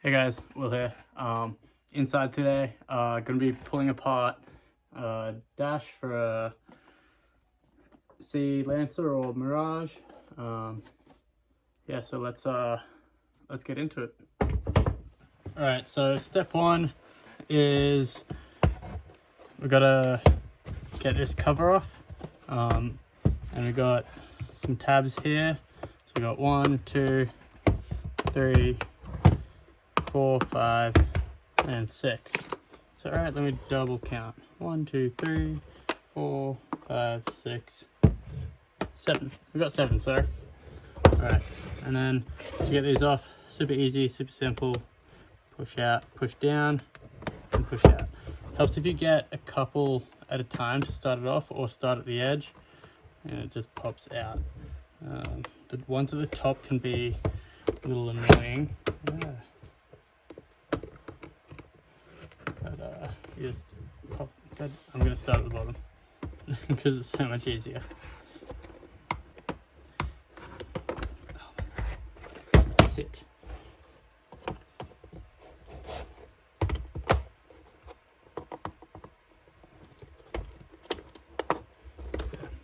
Hey guys, Will here. Inside today, gonna be pulling apart dash for a C Lancer or Mirage. Yeah, so let's get into it. All right, so step one is we gotta get this cover off, and we got some tabs here. So we got 1, 2, 3, 4, 5, and 6. So all right, let me double count. 1, 2, 3, 4, 5, 6, 7. We got 7, sorry. All right, and then to get these off, super easy, super simple. Push out, push down, and push out. Helps if you get a couple at a time to start it off, or start at the edge, and it just pops out. The ones at the top can be a little annoying. But you just pop. Good. I'm gonna start at the bottom because it's so much easier. Sit.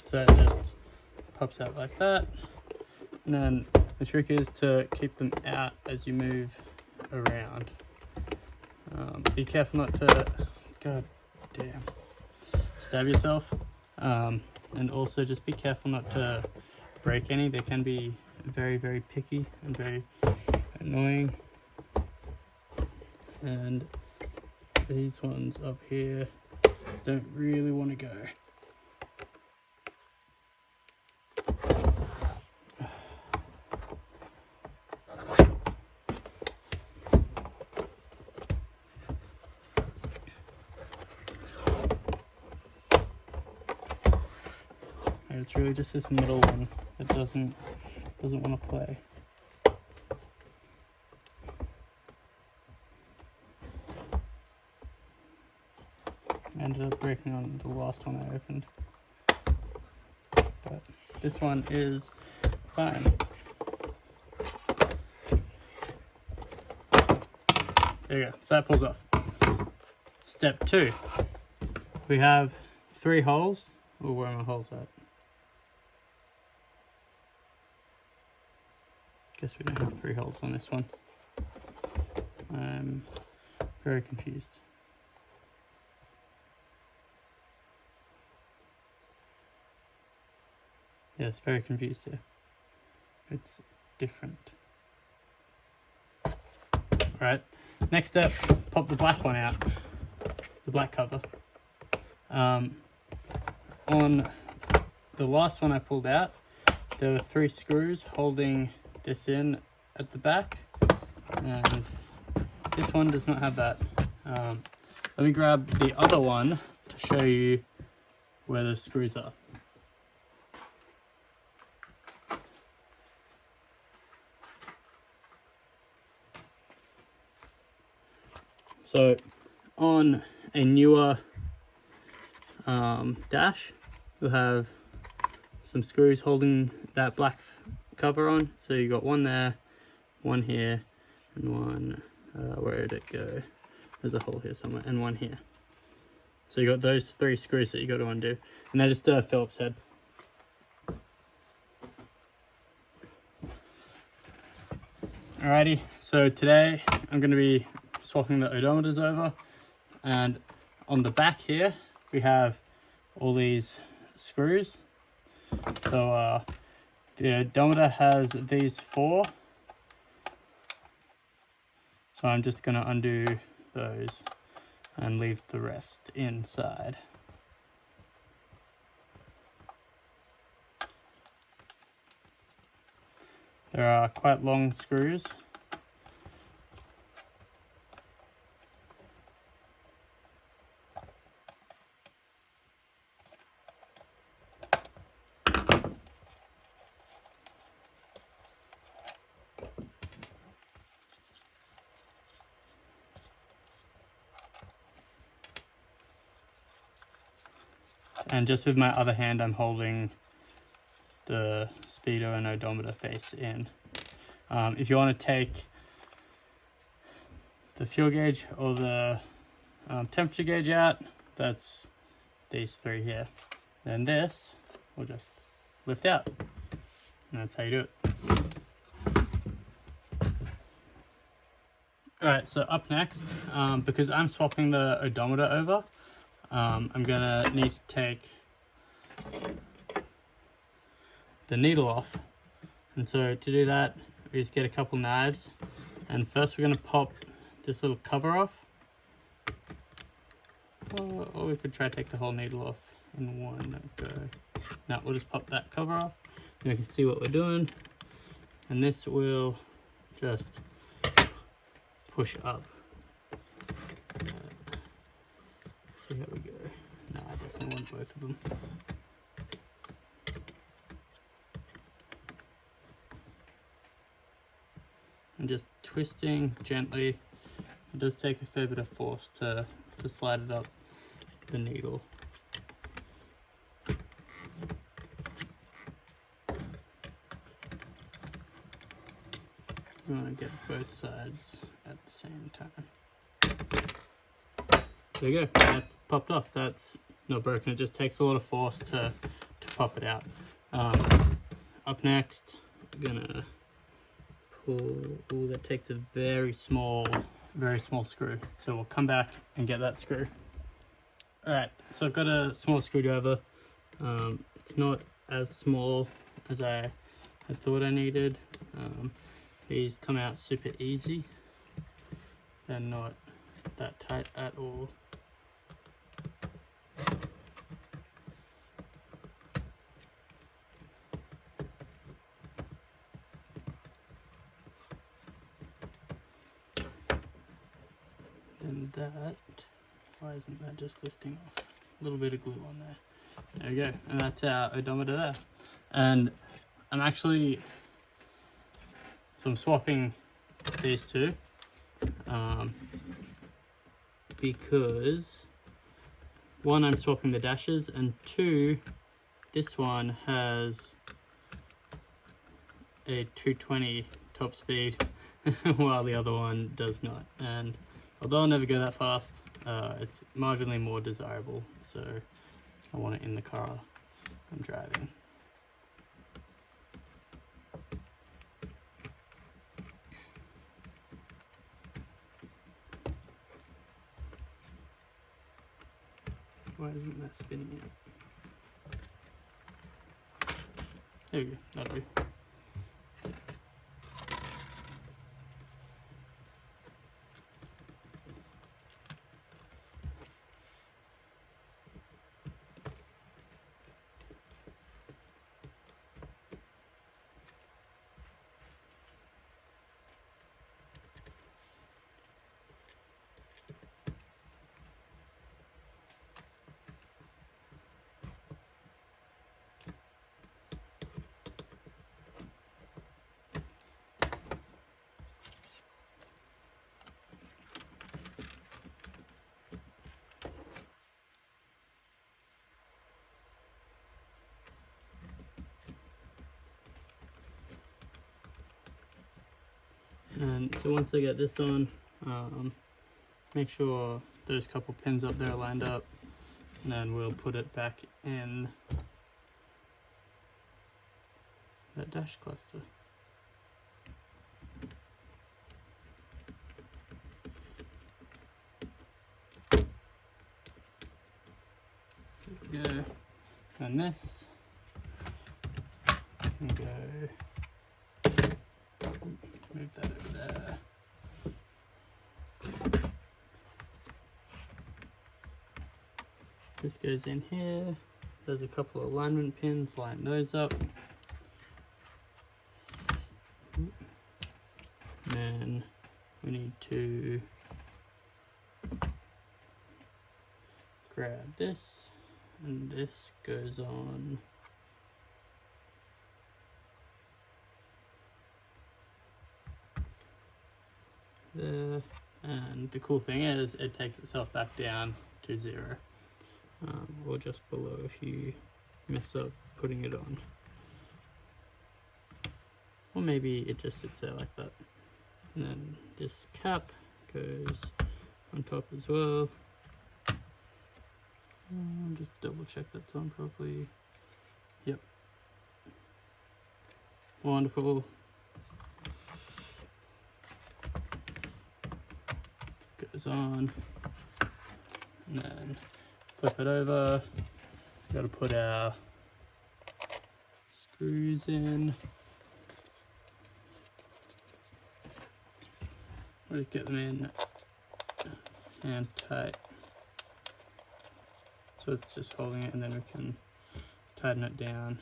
So it just pops out like that, and then the trick is to keep them out as you move around. Be careful not to, god damn, stab yourself, and also just be careful not to break any. They can be very, very picky and very annoying. And these ones up here don't really want to go. It's really just this middle one that doesn't want to play. I ended up breaking on the last one I opened, but this one is fine. There you go. So that pulls off. Step 2. We have 3 holes. Oh, where are my holes at? Guess we don't have 3 holes on this one. I'm very confused. Yes, very confused here. It's different. Alright, next step, pop the black one out. The black cover. On the last one I pulled out, there were 3 screws holding this in at the back, and this one does not have that. Let me grab the other one to show you where the screws are. So on a newer dash, you'll have some screws holding that black cover on. So you got one there, one here, and one where did it go? There's a hole here somewhere, and one here. So you got those 3 screws that you got to undo, and they're just a Phillips head. Alrighty, so today I'm going to be swapping the odometers over, and on the back here we have all these screws. So the odometer has these 4, so I'm just going to undo those and leave the rest inside. There are quite long screws. And just with my other hand, I'm holding the speedo and odometer face in. If you want to take the fuel gauge or the temperature gauge out. That's these three here. Then this will just lift out, and that's how you do it. Alright, so up next, because I'm swapping the odometer over, I'm gonna need to take the needle off. And so to do that, we just get a couple knives, and first we're gonna pop this little cover off. Or we could try to take the whole needle off in one go. No, we'll just pop that cover off, and you can see what we're doing. And this will just push up. See how we go. No, I definitely want both of them. And just twisting gently. It does take a fair bit of force to slide it up the needle. You want to get both sides at the same time. There you go, that's popped off. That's not broken, it just takes a lot of force to pop it out. Up next, we're gonna pull, that takes a very small screw. So we'll come back and get that screw. Alright, so I've got a small screwdriver. It's not as small as I had thought I needed. These come out super easy. They're not that tight at all. Then that, why isn't that just lifting off? A little bit of glue on there. There we go, and that's our odometer there. And I'm swapping these two because one, I'm swapping the dashes, and two, this one has a 220 top speed while the other one does not. And although I'll never go that fast, it's marginally more desirable, so I want it in the car I'm driving. Why isn't that spinning out? There we go, that'll do. And so once I get this on, make sure those couple pins up there are lined up, and then we'll put it back in that dash cluster. There we go. And this can go. Move that over there. This goes in here. There's a couple of alignment pins, line those up. And then we need to grab this, and this goes on there. And the cool thing is it takes itself back down to 0, or just below if you mess up putting it on, or maybe it just sits there like that. And then this cap goes on top as well. Just double check that's on properly. Yep. Wonderful. Goes on. And then flip it over. Got to put our screws in. We'll just get them in hand tight. So it's just holding it, and then we can tighten it down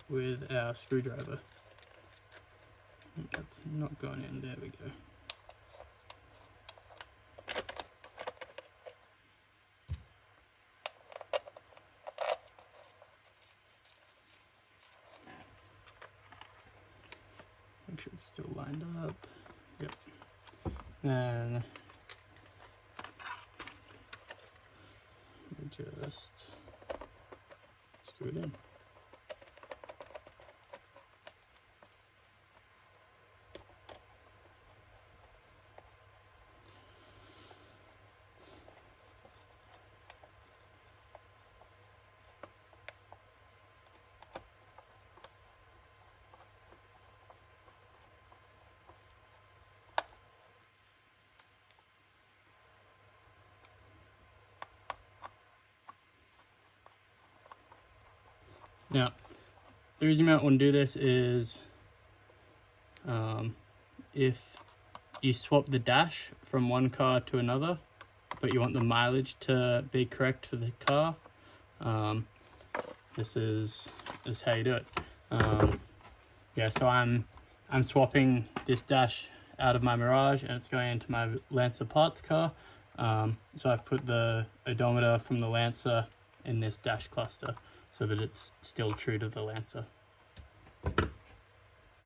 with our screwdriver. That's not going in, there we go. Make sure it's still lined up. Yep. And we just screw it in. Now, the reason you might want to do this is if you swap the dash from one car to another, but you want the mileage to be correct for the car, this is how you do it. Yeah, so I'm swapping this dash out of my Mirage and it's going into my Lancer parts car. So I've put the odometer from the Lancer in this dash cluster so that it's still true to the Lancer.